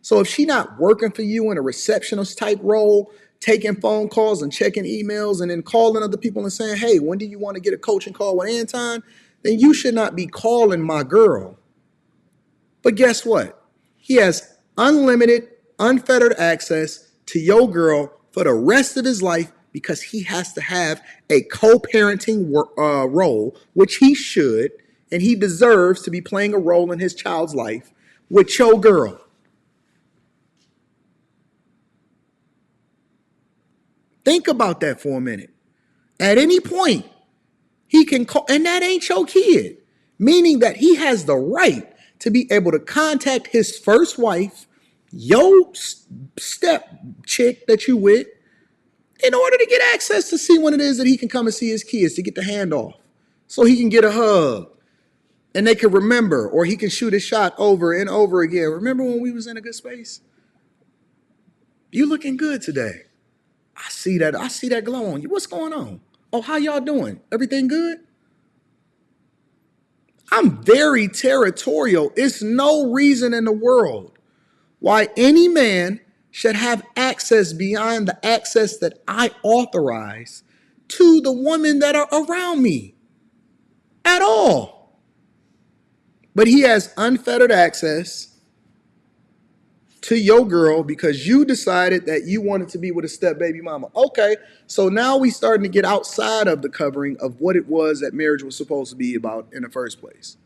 So if she not working for you in a receptionist type role, taking phone calls and checking emails and then calling other people and saying, hey, when do you want to get a coaching call with Anton? Then you should not be calling my girl. But guess what? He has unlimited, unfettered access to your girl for the rest of his life because he has to have a co-parenting role, which he should, and he deserves to be playing a role in his child's life with your girl. Think about that for a minute. At any point, he can call, and that ain't your kid, meaning that he has the right to be able to contact his first wife, your step chick that you with, in order to get access to see when it is that he can come and see his kids, to get the handoff, so he can get a hug, and they can remember, or he can shoot a shot over and over again. Remember when we was in a good space? You looking good today. I see that glow on you. What's going on? Oh, how y'all doing? Everything good? I'm very territorial. It's no reason in the world why any man should have access beyond the access that I authorize to the women that are around me at all. But he has unfettered access to your girl because you decided that you wanted to be with a step baby mama. Okay, so now we starting to get outside of the covering of what it was that marriage was supposed to be about in the first place.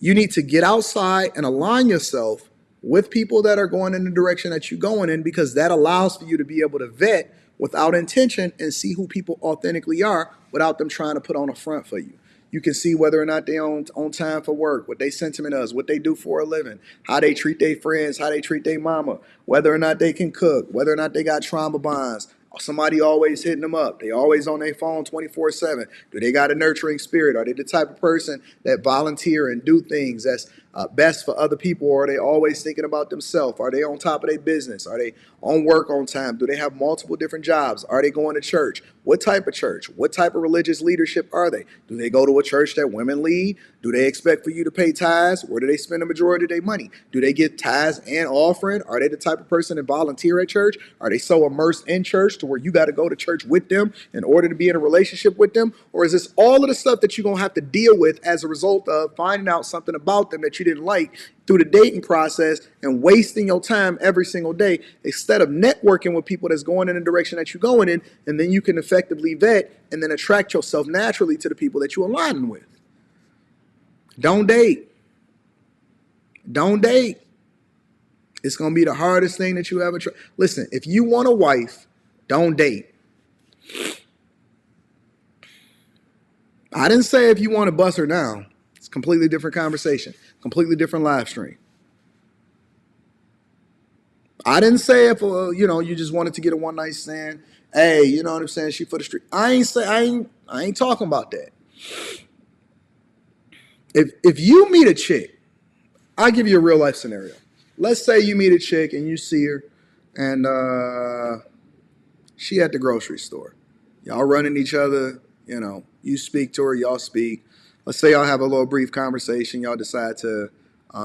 You need to get outside and align yourself with people that are going in the direction that you're going in, because that allows for you to be able to vet without intention and see who people authentically are without them trying to put on a front for you. You can see whether or not they on time for work, what they sentiment is, what they do for a living, how they treat their friends, how they treat their mama, whether or not they can cook, whether or not they got trauma bonds. Somebody always hitting them up. They always on their phone 24/7. Do they got a nurturing spirit? Are they the type of person that volunteer and do things that's best for other people? Or are they always thinking about themselves? Are they on top of their business? Are they on work on time? Do they have multiple different jobs? Are they going to church? What type of church? What type of religious leadership are they? Do they go to a church that women lead? Do they expect for you to pay tithes? Where do they spend the majority of their money? Do they get tithes and offering? Are they the type of person that volunteer at church? Are they so immersed in church to where you got to go to church with them in order to be in a relationship with them? Or is this all of the stuff that you're going to have to deal with as a result of finding out something about them that you didn't like through the dating process and wasting your time every single day instead of networking with people that's going in the direction that you're going in, and then you can effectively vet and then attract yourself naturally to the people that you're aligning with. Don't date. Don't date. It's going to be the hardest thing that you ever try. Listen, if you want a wife, don't date. I didn't say if you want to bust her down. It's a completely different conversation, completely different live stream. I didn't say if you just wanted to get a one night stand. Hey, you know what I'm saying? She for the street. I ain't talking about that. If you meet a chick, I'll give you a real life scenario. Let's say you meet a chick and you see her, and she at the grocery store. Y'all running each other. You speak to her, y'all speak. Let's say y'all have a little brief conversation. Y'all decide to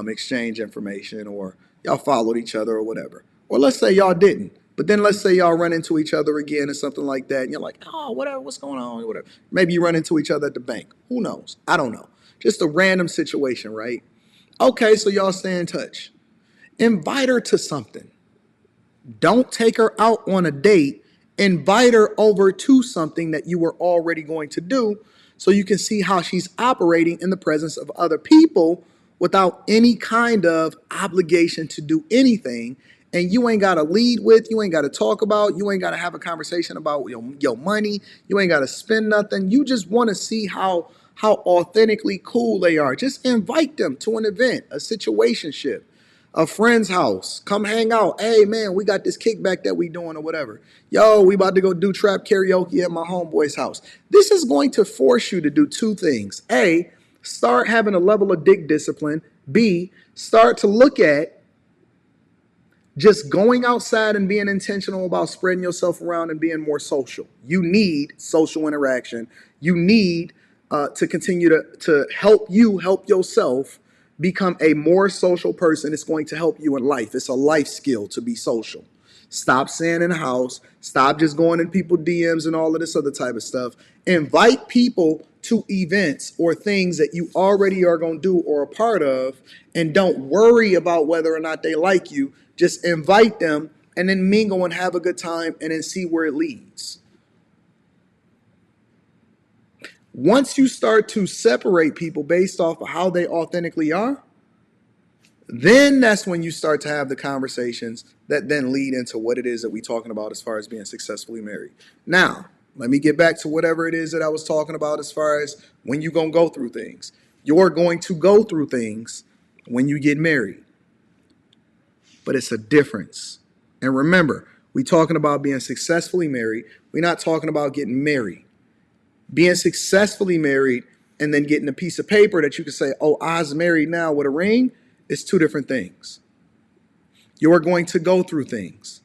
exchange information, or y'all followed each other or whatever. Or let's say y'all didn't. But then let's say y'all run into each other again or something like that. And you're like, oh, whatever, what's going on? Whatever. Maybe you run into each other at the bank. Who knows? I don't know. Just a random situation, right? Okay, so y'all stay in touch. Invite her to something. Don't take her out on a date. Invite her over to something that you were already going to do so you can see how she's operating in the presence of other people without any kind of obligation to do anything. And you ain't got to lead with, you ain't got to talk about, you ain't got to have a conversation about your money. You ain't got to spend nothing. You just want to see how authentically cool they are. Just invite them to an event, a situationship, a friend's house. Come hang out. Hey, man, we got this kickback that we doing or whatever. Yo, we about to go do trap karaoke at my homeboy's house. This is going to force you to do two things. A, start having a level of dick discipline. B, start to look at just going outside and being intentional about spreading yourself around and being more social. You need social interaction. You need to continue to help you help yourself become a more social person. It's going to help you in life. It's a life skill to be social. Stop staying in the house. Stop just going in people's DMs and all of this other type of stuff. Invite people to events or things that you already are going to do or a part of, and don't worry about whether or not they like you. Just invite them and then mingle and have a good time and then see where it leads. Once you start to separate people based off of how they authentically are, then that's when you start to have the conversations that then lead into what it is that we're talking about as far as being successfully married. Now, let me get back to whatever it is that I was talking about as far as when you're going to go through things. You're going to go through things when you get married. But it's a difference. And remember, we're talking about being successfully married. We're not talking about getting married. Being successfully married and then getting a piece of paper that you can say, oh, I's married now with a ring, is two different things. You are going to go through things.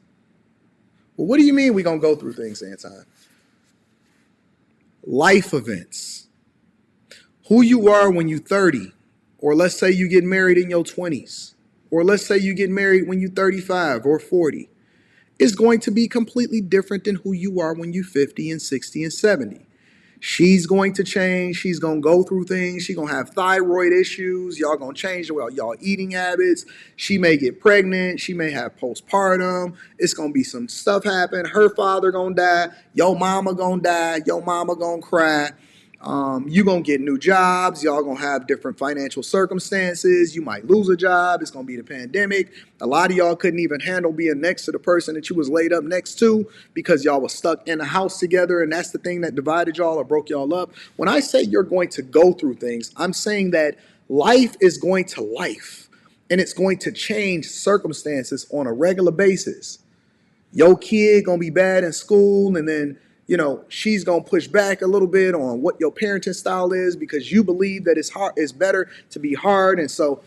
Well, what do you mean we're going to go through things, Anton? Life events. Who you are when you're 30, or let's say you get married in your 20s, or let's say you get married when you're 35 or 40, is going to be completely different than who you are when you're 50 and 60 and 70. She's going to change. She's going to go through things. She's going to have thyroid issues. Y'all going to change y'all eating habits. She may get pregnant. She may have postpartum. It's going to be some stuff happen. Her father going to die. Your mama going to die. Your mama going to cry. You're going to get new jobs. Y'all going to have different financial circumstances. You might lose a job. It's going to be the pandemic. A lot of y'all couldn't even handle being next to the person that you was laid up next to because y'all was stuck in a house together, and that's the thing that divided y'all or broke y'all up. When I say you're going to go through things, I'm saying that life is going to life, and it's going to change circumstances on a regular basis. Your kid going to be bad in school, and then she's going to push back a little bit on what your parenting style is because you believe that it's better to be hard. And so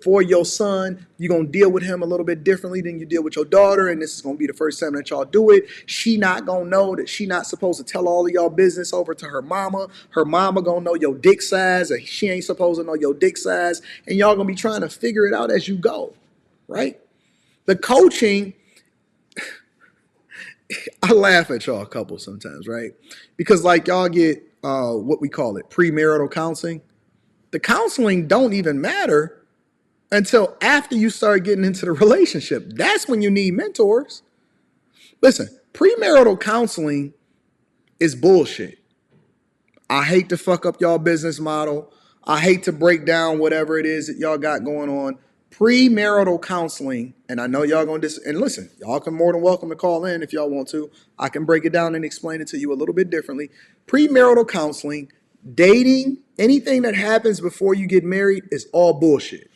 for your son, you're going to deal with him a little bit differently than you deal with your daughter. And this is going to be the first time that y'all do it. She not going to know that she not supposed to tell all of y'all business over to her mama. Her mama going to know your dick size, and she ain't supposed to know your dick size. And y'all going to be trying to figure it out as you go, right? The coaching, I laugh at y'all couples sometimes, right? Because like y'all get what we call it, premarital counseling. The counseling don't even matter until after you start getting into the relationship. That's when you need mentors. Listen, premarital counseling is bullshit. I hate to fuck up y'all business model. I hate to break down whatever it is that y'all got going on. Premarital counseling, and I know y'all gonna and listen, y'all can more than welcome to call in if y'all want to. I can break it down and explain it to you a little bit differently. Premarital counseling, dating, anything that happens before you get married is all bullshit.